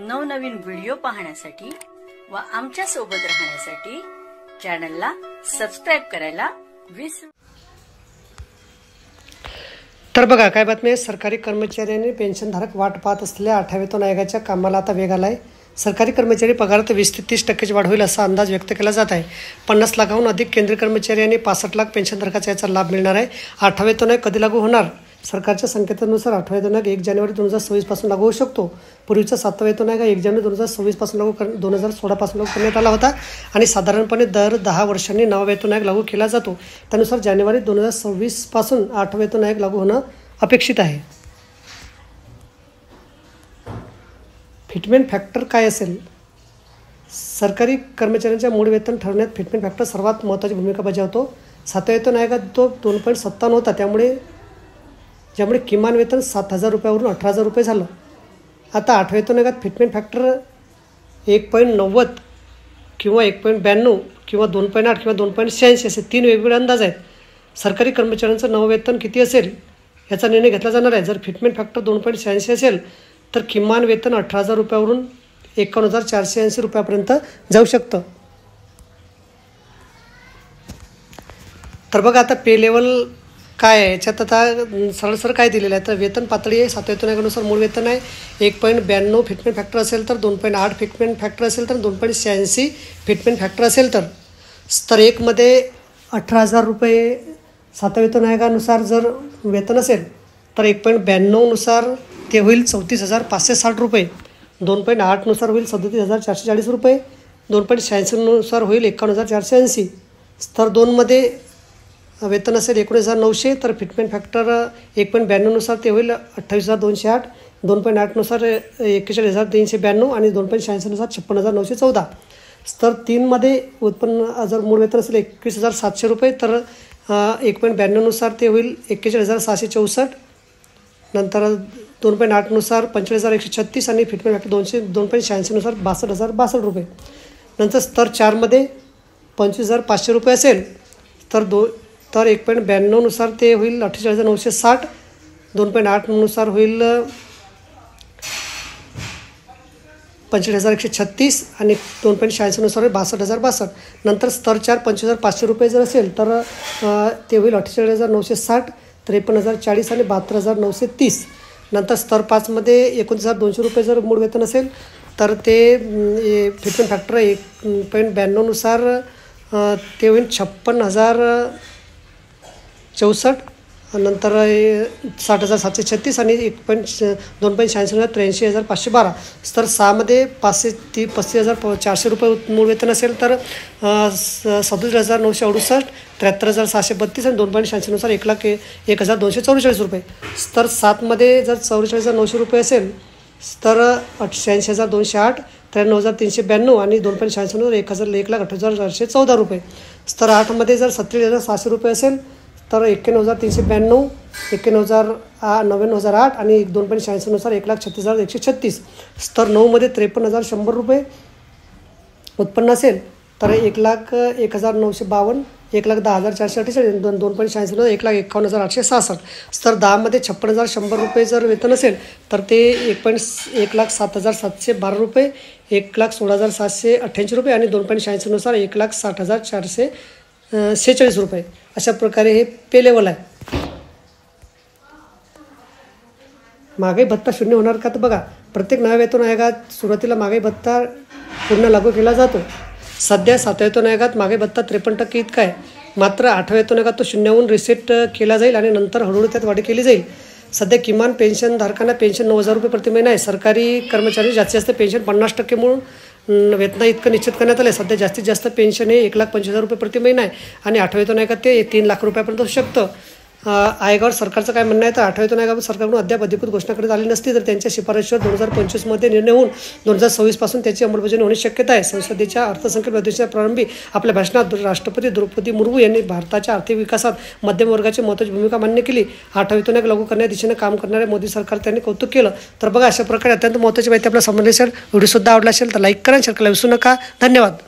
नवनवीन व्हिडिओ पाहण्यासाठी व आमच्या सोबत राहण्यासाठी चॅनलला सबस्क्राइब करायला विसरू। तर बघा काय बातमी आहे। सरकारी कर्मचाऱ्यांनी पेन्शनधारक वाट पाहत असलेल्या 8व्या वेतन आयोगाच्या कामाला आता वेग आलाय। सरकारी कर्मचारी पगारात 20 ते 30% वाढ होईल असा अंदाज व्यक्त केला जात आहे। 50 लाखाहून अधिक केंद्रीय कर्मचारी आणि 65 लाख पेन्शनधारकांचा याचा लाभ मिळणार आहे। 8वा वेतन आयोग कधी लागू होणार? सरकारच्या संकेतानुसार 8वा वेतन आयोग 1 जानेवारी 2026 पासून लागू होऊ शकतो। पूर्वीचा 7वा वेतन आयोग 1 जानेवारी 2026 पासून लागू 2016 पासून लागू करण्यात आला होता आणि साधारणपणे दर 10 वर्षांनी नवा वेतन आयोग लागू केला जातो। त्यानुसार जानेवारी 2026 पासून 8वा वेतन आयोग लागू होणं अपेक्षित आहे। फिटमेंट फॅक्टर काय असेल? सरकारी कर्मचाऱ्यांच्या मूळ वेतन ठरवण्यात फिटमेंट फॅक्टर सर्वात महत्त्वाची भूमिका बजावतो। 7व्या वेतन आयोगात तो 2.57 होता, ज्यामुळे किमान वेतन 7,000 रुपयावरून 18,000 रुपये झालं। आता 8व्या वेतन आयोगात फिटमेंट फॅक्टर 1.90 किंवा 1.92 किंवा 2.8 किंवा 2.86 असे 3 वेगवेगळे अंदाज आहेत। सरकारी कर्मचाऱ्यांचं नवं वेतन किती असेल याचा निर्णय घेतला जाणार आहे। जर फिटमेंट फॅक्टर 2.86 असेल तर किमान वेतन 18,000 रुपयावरून 51,480 रुपयापर्यंत जाऊ शकतं। तर बघा आता पे लेवल काय आहे याच्यात आता सरळ काय दिलेलं आहे। तर वेतन पातळी आहे 7व्या वेतन आयोगानुसार मूळ वेतन आहे 1.92 फिटमेंट फॅक्टर असेल तर 2.8 फिटमेंट फॅक्टर असेल तर 2.86 फिटमेंट फॅक्टर असेल तर स्तर 1 मध्ये 18,000 रुपये 7व्या वेतन आयोगानुसार जर वेतन असेल तर 1.92 नुसार ते होईल 34,560 रुपये, 2.8 नुसार होईल 37,440 रुपये, 2.86 नुसार होईल 51,480। स्तर 2 मध्ये वेतन असेल 19,900 तर फिटमेंट फॅक्टर 1.92 नुसार ते होईल 28,208, 2.8 नुसार 41,392 आणि 2.86 नुसार 56,914। स्तर 3 मध्ये उत्पन्न जर मूळ वेतन असेल 21,700 रुपये तर 1.92 नुसार ते होईल 41,664, नंतर 2.8 नुसार 45,136 आणि फिटमेंट फॅक्टर 2.86 नुसार 62,062 रुपये। नंतर स्तर 4 मध्ये 25,500 रुपये असेल तर 1.92 नुसार ते होईल 48,960, 2.8 नुसार होईल 45,136 आणि 2.86 नुसार होईल 62,062। नंतर स्तर 4 25,500 रुपये जर असेल तर ते होईल 48,960, 53,040 आणि 72,930। नंतर स्तर 5 मध्ये 29,200 रुपये जर मूळ वेतन असेल तर ते फिटमेंट फॅक्टर 1.92 नुसार ते होईल 56,064, नंतर 60,736 आणि 2.86 नुसार 83,512। स्तर 6 मध्ये 35,400 रुपये मूळ वेतन असेल तर 37,968, 73,732 आणि 2.86 नुसार 1,0244 रुपये। स्तर 7 मध्ये जर 44,900 रुपये असेल तर 86,208, 93,392 आणि 2.86 नुसार 1,08,414 रुपये। स्तर 8 मध्ये जर 37,700 रुपये असेल तर 91,392, 91,008 आणि 2.86 नुसार 1,36,136। स्तर 9 मध्ये 53,100 रुपये उत्पन्न असेल तर 1,01,952, 1,10,448, 2.86 नुसार 1,51,866। स्तर 10 मध्ये 56,100 रुपये जर वेतन असेल तर ते 1,07,712 रुपये, 1,16,788 रुपये आणि 2.86 नुसार 1,60,446 रुपये। अशा प्रकारे हे पे लेवल आहे। महागाई भत्ता शून्य होणार का? तर बघा प्रत्येक नव्या वेतन आयोगात सुरुवातीला महागाई भत्ता पूर्ण लागू केला जातो। सध्या 7व्या वेतन आयोगात महागाई भत्ता 53% इतका आहे, मात्र 8व्या वेतन आयोगात तो शून्याहून रिसेट केला जाईल आणि नंतर हळूहळू त्यात वाढ केली जाईल। सध्या किमान पेन्शनधारकांना पेन्शन 9,000 रुपये प्रति महिना आहे। सरकारी कर्मचारी जास्तीत जास्त पेन्शन 50% म्हणून वेतना इतकं निश्चित करण्यात आलं आहे। सध्या जास्तीत जास्त पेन्शन हे 1,25,000 रुपये प्रति महिना आहे आणि 8व्या वेतन आयोगात ते 3 लाख रुपयापर्यंत होऊ शकतं। आयोगावर सरकारचं काय म्हणणं आहे तर 8व्या वेतन आयोगावर सरकारकडून अद्याप अधिकृत घोषणा करण्यात आली नसती तर त्यांच्या शिफारशीवर 2025 मध्ये निर्णय होऊन 2026 पासून त्याची अंमलबजावणी होण्याची शक्यता आहे। संसदेच्या अर्थसंकल्प अधिवेशनाच्या प्रारंभी आपल्या भाषणात राष्ट्रपती द्रौपदी मुर्मू यांनी भारताच्या आर्थिक विकासात मध्यम वर्गाची महत्त्वाची भूमिका मान्य केली। 8व्या वेतन आयोग लागू करण्याच्या दिशेने काम करणाऱ्या मोदी सरकार त्यांनी कौतुक केलं। तर बघा अशा प्रकारे अत्यंत महत्त्वाची माहिती आपल्याला समजली असेल। व्हिडिओ सुद्धा आवडला असेल तर लाईक करा, शेअर करायला विसरू नका। धन्यवाद।